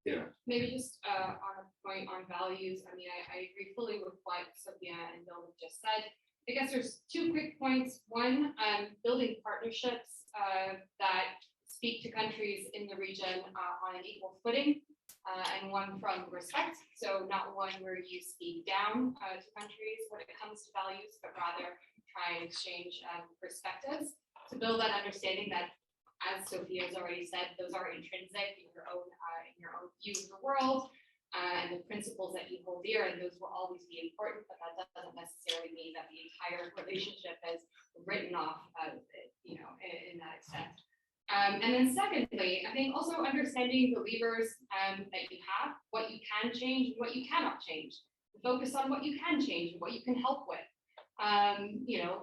Yeah. Maybe just on a point on values, I mean, I agree fully with what Sophia and Bill have just said. I guess there's two quick points. One, building partnerships that speak to countries in the region on an equal footing, and one from respect. So not one where you speak down to countries when it comes to values, but rather try and exchange perspectives to build that understanding that, as Sophia has already said, those are intrinsic in your own view of the world and the principles that you hold dear, and those will always be important. But that doesn't necessarily mean that the entire relationship is written off, in that extent. And then secondly, I think also understanding the levers that you have, what you can change, and what you cannot change. Focus on what you can change and what you can help with.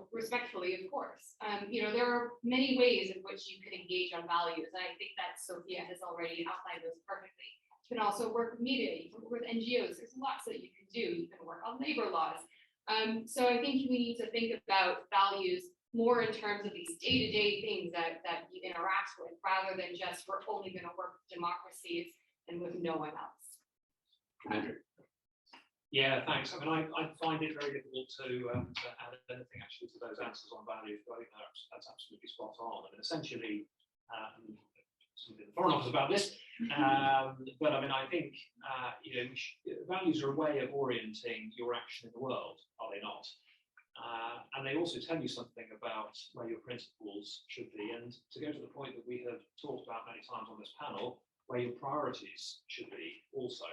Respectfully, of course. There are many ways in which you can engage on values, and I think that Sophia has already outlined those perfectly. You can also work with media, you can work with NGOs, there's lots that you can do. You can work on labor laws. So I think we need to think about values more in terms of these day-to-day things that you interact with, rather than just we're only going to work with democracies and with no one else. Andrew. Yeah, thanks. I mean, I find it very difficult to add anything actually to those answers on values, but I think that's absolutely spot on. I mean, essentially, the Foreign Office about this, but I mean, I think values are a way of orienting your action in the world, are they not? And they also tell you something about where your principles should be, and to go to the point that we have talked about many times on this panel, where your priorities should be also.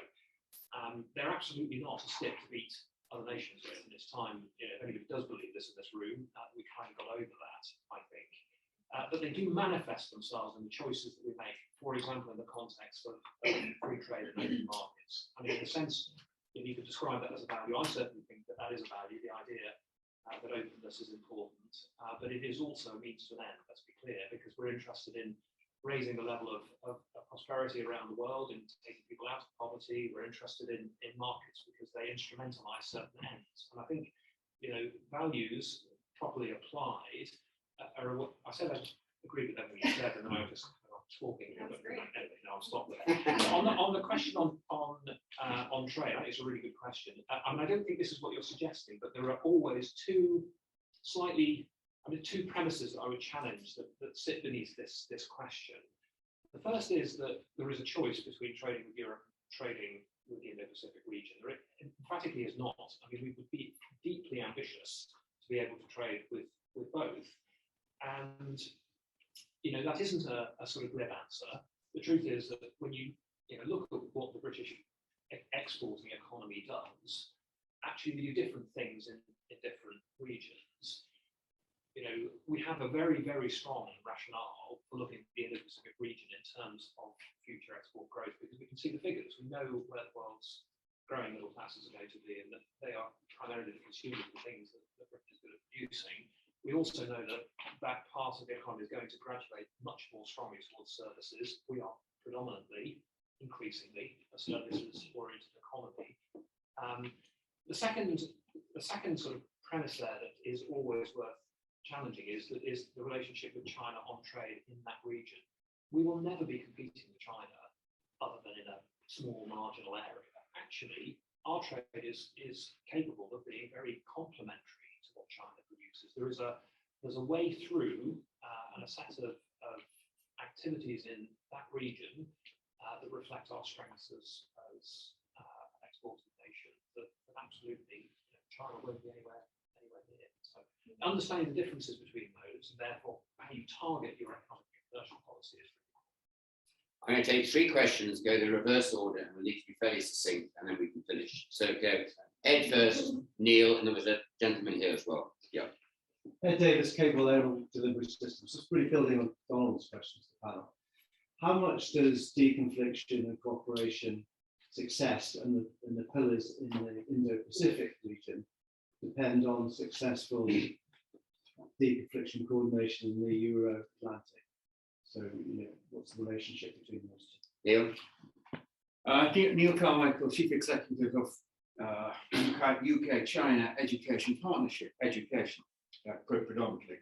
They're absolutely not a stick to beat other nations with, and it's time, if anybody does believe this in this room, we kind of got over that, I think. But they do manifest themselves in the choices that we make, for example, in the context of free trade and open markets. I mean, in a sense, if you could describe that as a value, I certainly think that that is a value, the idea that openness is important, but it is also a means to an end, let's be clear, because we're interested in raising the level of prosperity around the world and taking people out of poverty. We're interested in markets because they instrumentalize certain ends. And I think, values properly applied are what I said. I agree with everything you said, and then I was just talking. Anyway, I'll stop there. on the question on trade, I think it's a really good question. I mean, I don't think this is what you're suggesting, but there are always two premises that I would challenge that sit beneath this question. The first is that there is a choice between trading with Europe and trading with the Indo-Pacific region. There emphatically is not. I mean, we would be deeply ambitious to be able to trade with both. And, that isn't a sort of glib answer. The truth is that when you look at what the British exporting economy does, actually we do different things in different regions. We have a very, very strong rationale for looking at the Indo-Pacific region in terms of future export growth, because we can see the figures. We know where the world's growing middle classes are going to be, and that they are primarily the consumers of the things that Britain is good at producing. We also know that that part of the economy is going to graduate much more strongly towards services. We are predominantly, increasingly, a services-oriented economy. The second sort of premise there that is always worth challenging is the relationship with China on trade in that region. We will never be competing with China other than in a small marginal area. Actually, our trade is capable of being very complementary to what China produces. There's a way through and a set of activities in that region that reflect our strengths as an exporting nation that absolutely China won't be anywhere near. So understanding the differences between those and therefore how you target your economic and commercial policy is really important. I'm going to take 3 questions, go the reverse order, and we need to be fairly succinct, and then we can finish. So go Ed first, Neil, and there was a gentleman here as well. Yeah. Ed Davis, Cable Aerial Delivery Systems. Just really building on Donald's questions to the panel. How much does deconfliction and cooperation success and the pillars in the Indo-Pacific region depend on successful deconfliction coordination in the Euro-Atlantic? So, what's the relationship between those two? Neil? Neil Carmichael, Chief Executive of UK-China Education Partnership, education predominantly.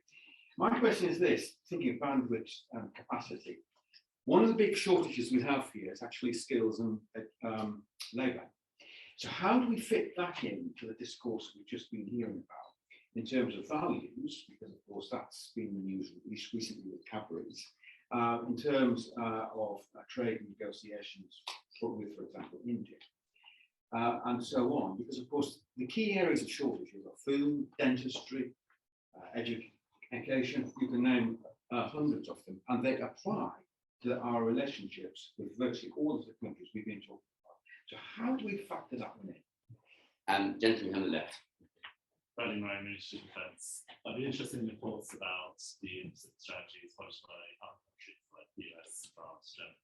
My question is this, thinking of bandwidth and capacity. One of the big shortages we have here is actually skills and labour. So how do we fit that into the discourse we've just been hearing about in terms of values, because of course that's been the news recently with Cadbury's, in terms of trade negotiations with, for example, India, and so on, because of course the key areas of shortages are food, dentistry, education, you can name hundreds of them, and they apply to our relationships with virtually all of the countries we've been talking about. So how do we factor that one in? Gentleman on the left. Bradley Murray, Ministry of Defence. I'd be interested in your thoughts about the Indo-Pacific strategies published by other countries like the US, France, Germany,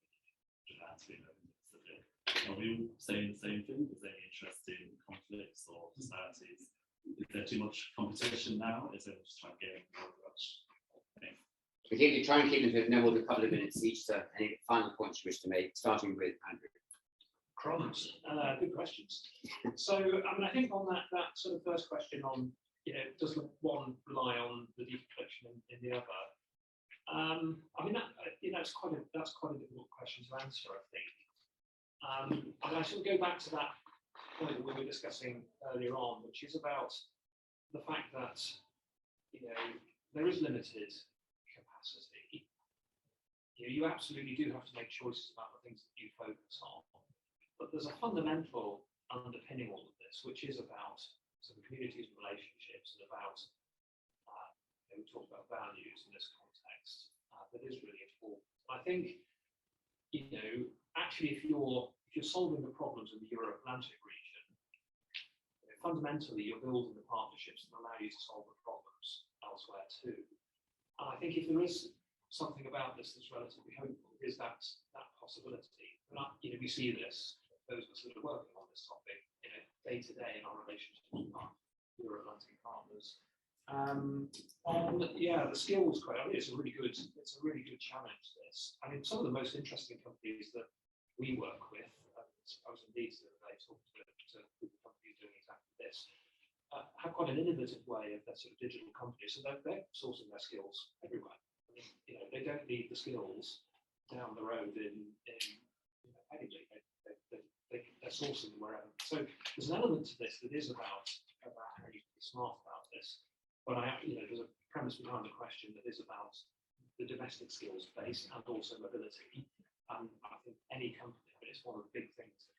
Japan, to be in the Pacific. Are we all saying the same thing? Is there any interest in conflicts or disparities? Is there too much competition now? Is there just trying to get in the rush? We try and keep them to no more than a couple of minutes each. So, any final points you wish to make, starting with Andrew? Crumbs. Good questions. So, I think on that sort of first question on, does one rely on the deconfliction in the other? That's quite a difficult question to answer, I think. And I sort of go back to that point that we were discussing earlier on, which is about the fact that there is limited capacity. You absolutely do have to make choices about the things that you focus on. But there's a fundamental underpinning all of this, which is about sort of communities and relationships, and about we talk about values in this context. That is really important. I think actually, if you're solving the problems in the Euro-Atlantic region, fundamentally you're building the partnerships that allow you to solve the problems elsewhere too. And I think if there is something about this that's relatively hopeful, is that possibility. And we see this, those of us that are working on this topic, day to day in our relationships with our Euro-Atlantic partners. The skills question, it's a really good challenge. This, some of the most interesting companies that we work with, I was indeed today talking to companies doing exactly this, have quite an innovative way of their sort of digital companies, so they're sourcing their skills everywhere. They don't need the skills down the road in Edinburgh. They're sourcing them wherever. So there's an element to this that is about how you can be smart about this. But there's a premise behind the question that is about the domestic skills base and also mobility. And I think any company, it's one of the big things that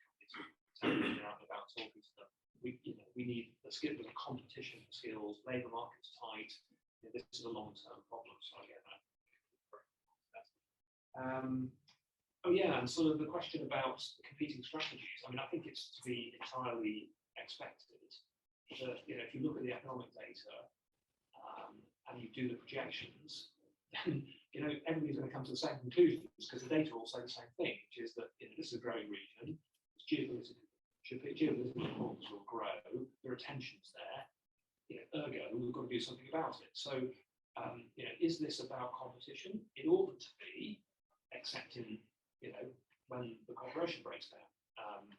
companies are out about talking to them. We need the skill. There's a competition for skills. Labour market's tight. This is a long-term problem. So I get that. And sort of the question about competing strategies. I think it's to be entirely expected that if you look at the economic data and you do the projections, then everybody's going to come to the same conclusions because the data all say the same thing, which is that this is a growing region. It's geopolitical importance will grow. There are tensions there. Ergo, we've got to do something about it. So, is this about competition? It ought to be, except in when the cooperation breaks down,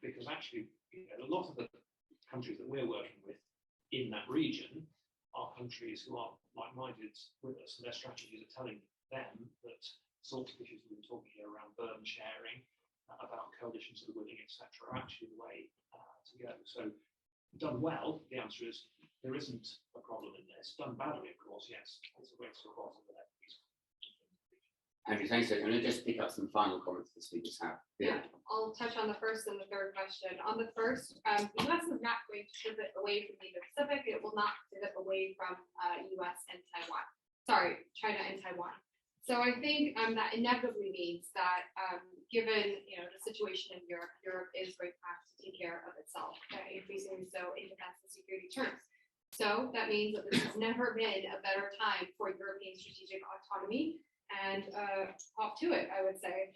because actually a lot of the countries that we're working with in that region are countries who are like-minded with us, and their strategies are telling them that sorts of issues we've been talking here around burden sharing, about coalitions of the willing, etc., are actually the way to go. So done well, the answer is there isn't a problem in this. Done badly, of course, yes, it's a way to evolve the levels. Andrew, thanks. I'm going to just pick up some final comments the speakers have. Yeah, I'll touch on the first and the third question. On the first, the US is not going to pivot away from the Indo-Pacific. It will not pivot away from US and Taiwan. Sorry, China and Taiwan. So I think that inevitably means that given the situation in Europe, Europe is going to have to take care of itself, increasingly so in defense and security terms. So that means that this has never been a better time for European strategic autonomy. And off to it, I would say.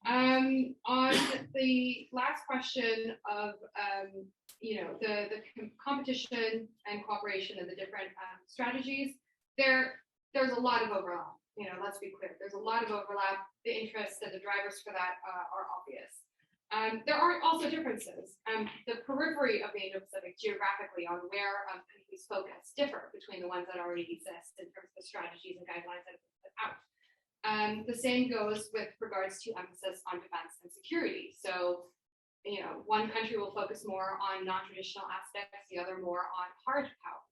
On the last question of the competition and cooperation and the different strategies, there's a lot of overlap. Let's be clear. There's a lot of overlap. The interests and the drivers for that are obvious. There are also differences. The periphery of the Indo-Pacific geographically on where countries focus differ between the ones that already exist in terms of the strategies and guidelines that have been put out. The same goes with regards to emphasis on defense and security. So, one country will focus more on non-traditional aspects, the other more on hard power.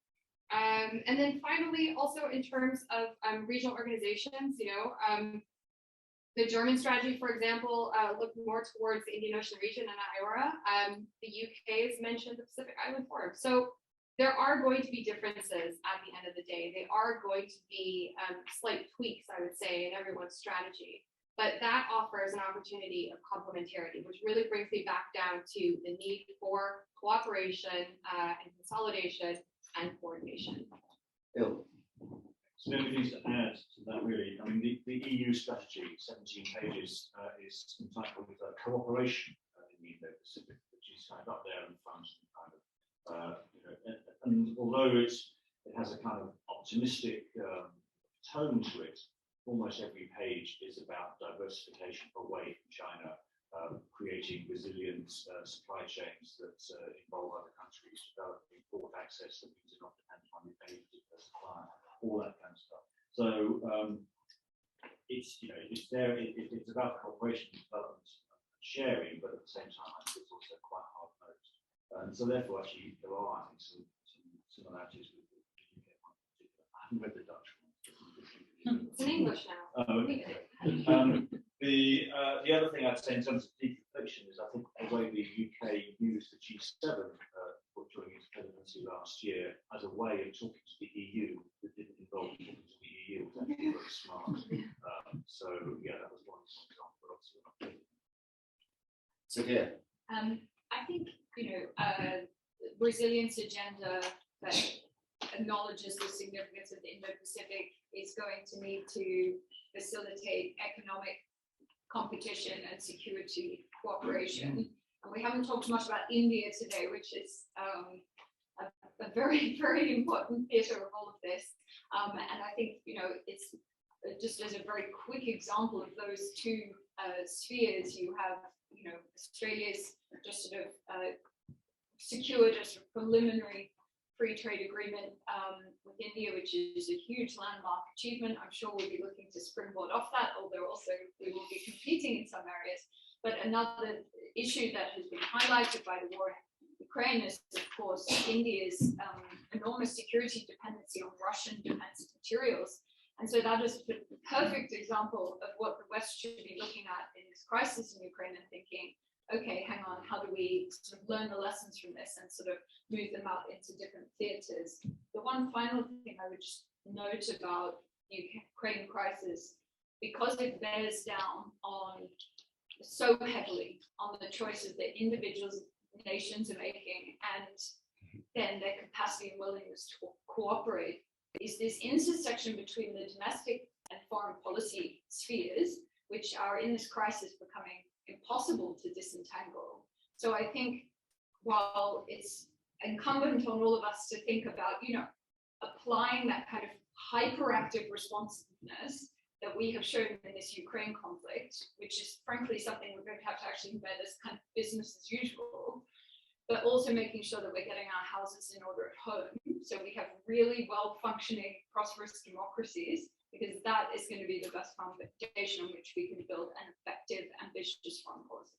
And then finally, also in terms of regional organizations, the German strategy, for example, looked more towards the Indian Ocean region and IORA. The UK has mentioned the Pacific Island Forum. So there are going to be differences at the end of the day. They are going to be slight tweaks, I would say, in everyone's strategy. But that offers an opportunity of complementarity, which really brings me back down to the need for cooperation and consolidation and coordination. Bill. So the only things to add to that, really, I mean, the EU strategy, 17 pages, is entitled Cooperation in the Indo-Pacific, which is kind of up there in front, kind of. And although it has a kind of optimistic tone to it, almost every page is about diversification away from China, creating resilient supply chains that involve other countries, developing port access that means they're not dependent on any particular supplier, all that kind of stuff. So it's there. It's about cooperation, development, and sharing, but at the same time, it's also quite hard-nosed. And so therefore, actually, there are, I think, some similarities with the UK one in particular. I haven't read the Dutch one. It's in English now. The other thing I'd say in terms of deconfliction is I think the way the UK used the G7 during its presidency last year as a way of talking to the EU that didn't involve talking to the EU was actually very smart. So yeah, that was one example, but obviously not. Sophia. I think resilience agenda that acknowledges the significance of the Indo-Pacific is going to need to facilitate economic competition and security cooperation. And we haven't talked much about India today, which is a very, very important theatre of all of this. And I think, it's just as a very quick example of those two spheres, you have, Australia's just sort of secured a sort of preliminary free trade agreement with India, which is a huge landmark achievement. I'm sure we'll be looking to springboard off that, although also we will be competing in some areas. But another issue that has been highlighted by the war in Ukraine is, of course, India's enormous security dependency on Russian defense materials. And so that is the perfect example of what the West should be looking at in this crisis in Ukraine and thinking, okay, hang on, how do we sort of learn the lessons from this and sort of move them out into different theatres? The one final thing I would just note about the Ukraine crisis, because it bears down on so heavily on the choices that individuals, nations are making, and then their capacity and willingness to cooperate, is this intersection between the domestic and foreign policy spheres, which are in this crisis becoming impossible to disentangle. So I think while it's incumbent on all of us to think about, applying that kind of hyperactive responsiveness that we have shown in this Ukraine conflict, which is frankly something we're going to have to actually embed as kind of business as usual, but also making sure that we're getting our houses in order at home. So we have really well-functioning, prosperous democracies, because that is going to be the best foundation on which we can build an effective, ambitious foreign policy.